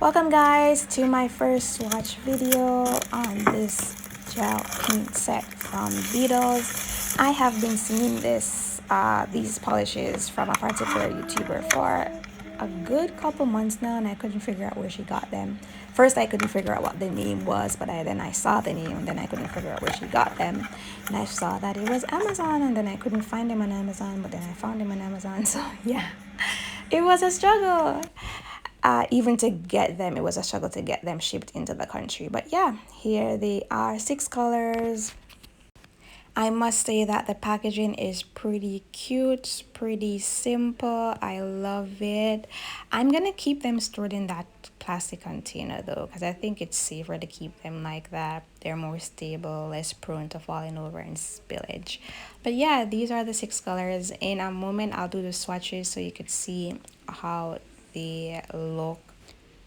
Welcome guys to my first swatch video on this gel paint set from Beetles. I have been seeing these polishes from a particular YouTuber for a good couple months now, and I couldn't figure out where she got them. First I couldn't figure out what the name was, but then I saw the name and then I couldn't figure out where she got them, and I saw that it was Amazon, and then I couldn't find them on Amazon, but then I found them on Amazon. So yeah, it was a struggle. Even to get them, it was a struggle to get them shipped into the country. But yeah, here they are, 6 colors. I must say that the packaging is pretty cute, pretty simple. I love it. I'm gonna keep them stored in that plastic container though, because I think it's safer to keep them like that. They're more stable, less prone to falling over and spillage. But yeah, these are the 6 colors. In a moment I'll do the swatches so you could see how they look.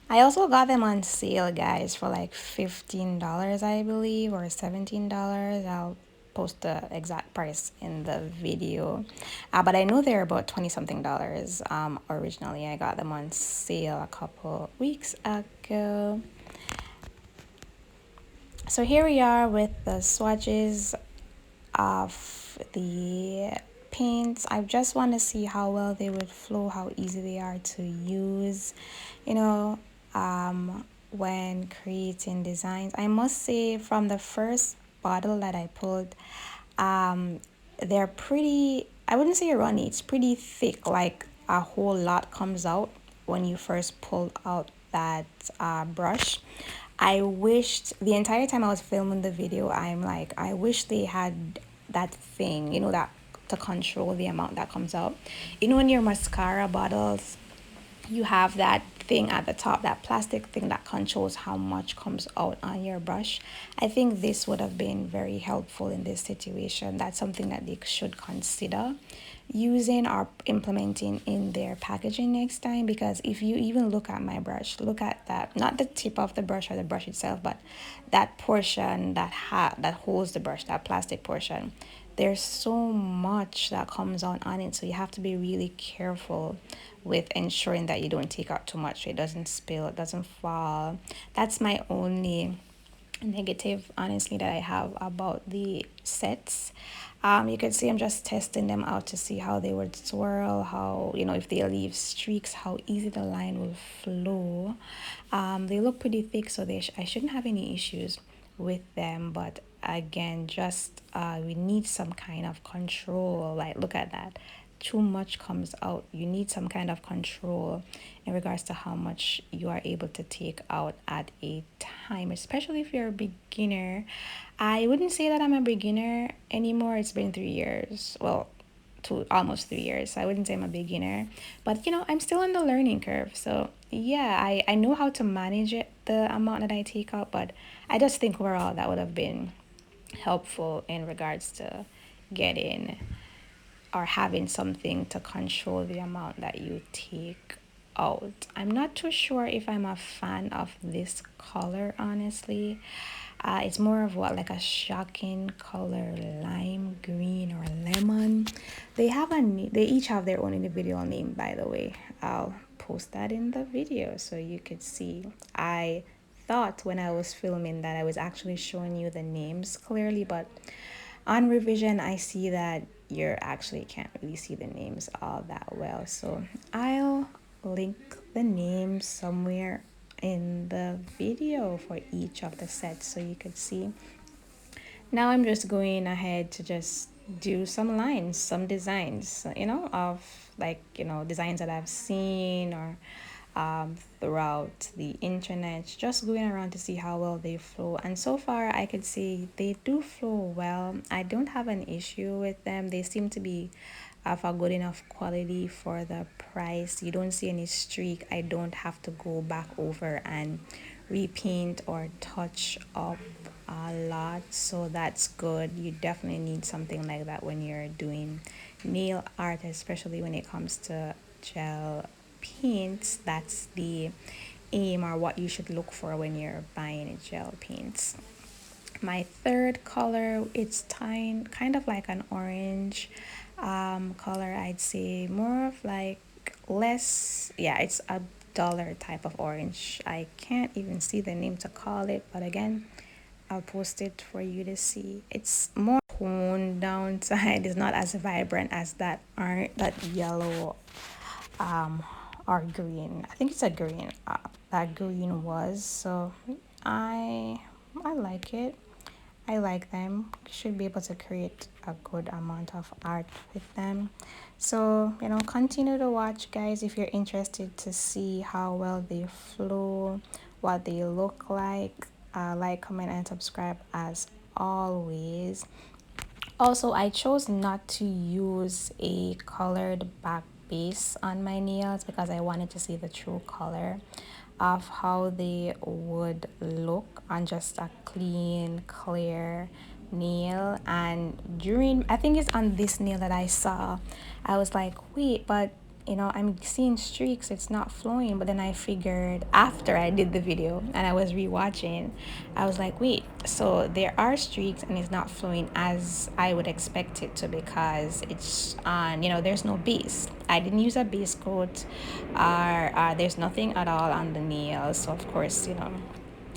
I also got them on sale, guys, for like $15, I believe, or $17. I'll post the exact price in the video. But I know they're about 20 something dollars. Originally, I got them on sale a couple weeks ago. So here we are with the swatches of the paints. I just want to see how well they would flow, how easy they are to use, you know, when creating designs. I must say, from the first bottle that I pulled, they're pretty, I wouldn't say runny, it's pretty thick, like a whole lot comes out when you first pull out that brush. I wished the entire time I was filming the video, I'm like, I wish they had that thing, that to control the amount that comes out. In your mascara bottles, you have that thing at the top, that plastic thing that controls how much comes out on your brush. I think this would have been very helpful in this situation. That's something that they should consider using or implementing in their packaging next time, because if you even look at my brush, look at that, not the tip of the brush or the brush itself, but that portion that holds the brush, that plastic portion. There's so much that comes on it, so you have to be really careful with ensuring that you don't take out too much so it doesn't spill, it doesn't fall. That's my only negative, honestly, that I have about the sets. You can see I'm just testing them out to see how they would swirl, how, if they leave streaks, how easy the line will flow. They look pretty thick, so I shouldn't have any issues with them. But again, just we need some kind of control. Like, look at that, too much comes out. You need some kind of control in regards to how much you are able to take out at a time, especially if you're a beginner. I wouldn't say that I'm a beginner anymore. It's been 3 years, well, almost 3 years. So I wouldn't say I'm a beginner, but I'm still on the learning curve. So yeah, I know how to manage it, the amount that I take out, but I just think overall that would have been helpful in regards to getting or having something to control the amount that you take out. I'm not too sure if I'm a fan of this color, honestly. It's more of like a shocking color, lime green or lemon. They each have their own individual name, by the way. I'll post that in the video so you could see. I thought when I was filming that I was actually showing you the names clearly, but on revision I see that you actually can't really see the names all that well. So I'll link the names somewhere in the video for each of the sets so you could see. Now I'm just going ahead to just do some lines, some designs, of designs that I've seen or throughout the internet, just going around to see how well they flow. And so far I could see they do flow well. I don't have an issue with them. They seem to be of a good enough quality for the price. You don't see any streak. I don't have to go back over and repaint or touch up a lot, so that's good. You definitely need something like that when you're doing nail art, especially when it comes to gel paints. That's the aim, or what you should look for when you're buying gel paints. My third color, it's kind of like an orange color, I'd say. More of like less, yeah, it's a duller type of orange. I can't even see the name to call it, but again, I'll post it for you to see. It's more toned down side. It's not as vibrant as that yellow or green. I think it's a green. That green was. So I I like it. I like them. Should be able to create a good amount of art with them. So, continue to watch, guys, if you're interested to see how well they flow, what they look like. Like, comment, and subscribe as always. Also, I chose not to use a colored back base on my nails because I wanted to see the true color of how they would look on just a clean, clear nail. And I think it's on this nail that I saw, I was like, wait, but I'm seeing streaks, it's not flowing. But then I figured after I did the video and I was rewatching, I was like, wait, so there are streaks and it's not flowing as I would expect it to, because it's on, there's no base. I didn't use a base coat, or there's nothing at all on the nail. So of course,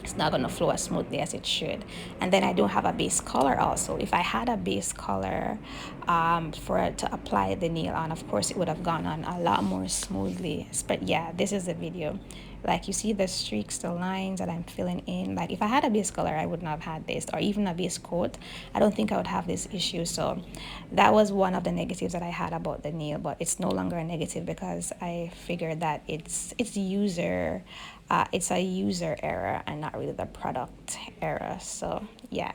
it's not going to flow as smoothly as it should. And then I don't have a base color also. If I had a base color for it to apply the nail on, of course it would have gone on a lot more smoothly. But yeah, this is the video. Like, you see the streaks, the lines that I'm filling in. Like, if I had a base color, I would not have had this, or even a base coat. I don't think I would have this issue. So that was one of the negatives that I had about the nail, but it's no longer a negative because I figured that it's a user error and not really the product error. So yeah,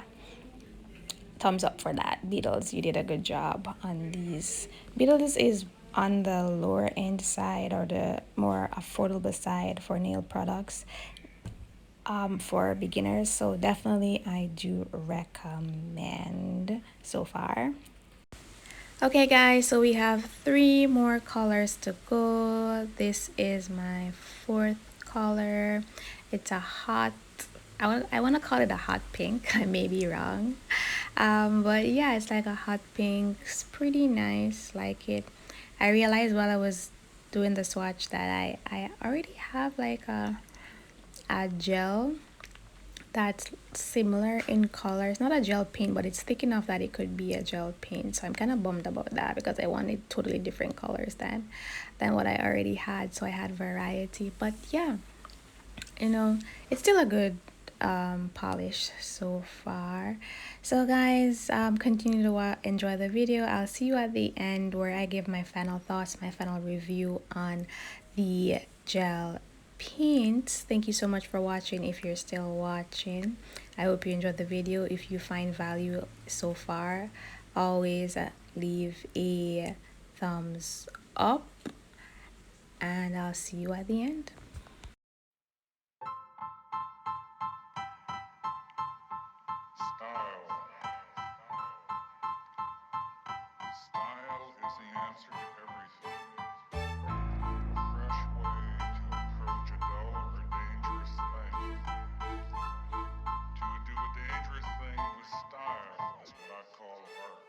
thumbs up for that, Beetles. You did a good job on these. Beetles is on the lower end side, or the more affordable side for nail products for beginners. So definitely I do recommend so far. Okay, guys, so we have 3 more colors to go. This is my 4th color. It's a hot, I want to call it a hot pink. I may be wrong. But yeah, it's like a hot pink. It's pretty nice, like it. I realized while I was doing the swatch that I already have like a gel that's similar in color. It's not a gel paint, but it's thick enough that it could be a gel paint. So I'm kind of bummed about that because I wanted totally different colors than what I already had. So I had variety. But yeah, it's still a good polish so far. So guys, continue to enjoy the video. I'll see you at the end where I give my final thoughts, my final review on the gel paints. Thank you so much for watching. If you're still watching, I hope you enjoyed the video. If you find value so far, always leave a thumbs up, and I'll see you at the end. Style is the answer to everything. A fresh way to approach a dull or dangerous thing. To do a dangerous thing with style is what I call art.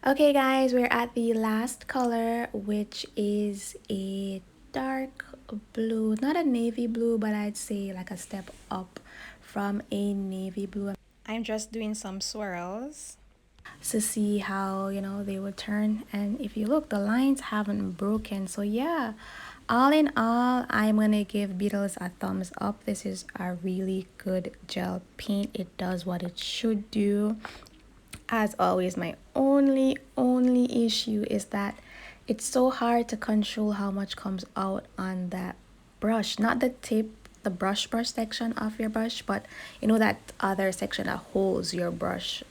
Okay guys, we're at the last color, which is a dark blue, not a navy blue, but I'd say like a step up from a navy blue. I'm just doing some swirls to see how, they would turn. And if you look, the lines haven't broken. So yeah, all in all, I'm gonna give Beetles a thumbs up. This is a really good gel paint. It does what it should do. As always, my only issue is that it's so hard to control how much comes out on that brush, not the tip, the brush section of your brush, but that other section that holds your brush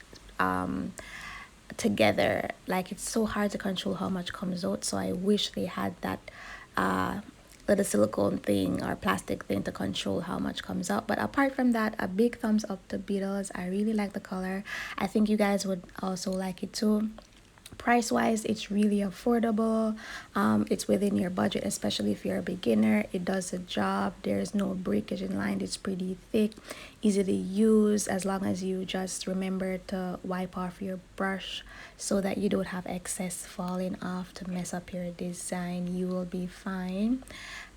together. Like, it's so hard to control how much comes out, so I wish they had that little silicone thing or plastic thing to control how much comes out. But apart from that, a big thumbs up to Beetles. I really like the color. I think you guys would also like it too. Price wise, it's really affordable. It's within your budget, especially if you're a beginner. It does the job. There's no breakage in line. It's pretty thick, easy to use, as long as you just remember to wipe off your brush so that you don't have excess falling off to mess up your design. You will be fine.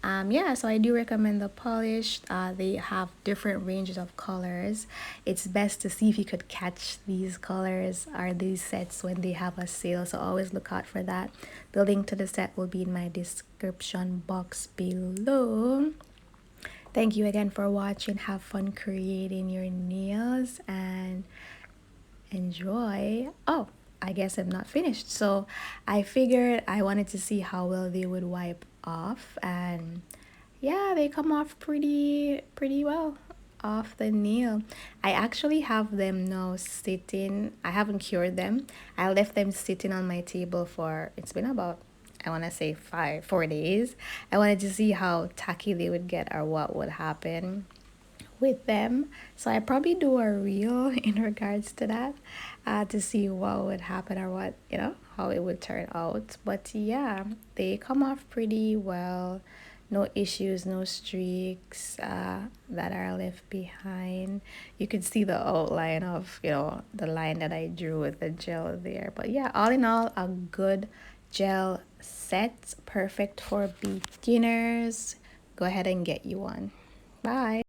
Yeah, so I do recommend the polished. They have different ranges of colors. It's best to see if you could catch these colors or these sets when they have a sale, so always look out for that. The link to the set will be in my description box below. Thank you again for watching. Have fun creating your nails and enjoy. Oh, I guess I'm not finished. So I figured I wanted to see how well they would wipe off, and yeah, they come off pretty well off the nail. I actually have them now sitting. I haven't cured them. I left them sitting on my table for, it's been about, I want to say 4 days. I wanted to see how tacky they would get or what would happen with them. So I probably do a reel in regards to that, to see what would happen or what, how it would turn out. But yeah, they come off pretty well. No issues, no streaks that are left behind. You could see the outline of, the line that I drew with the gel there. But yeah, all in all, a good gel set, perfect for beginners. Go ahead and get you one. Bye.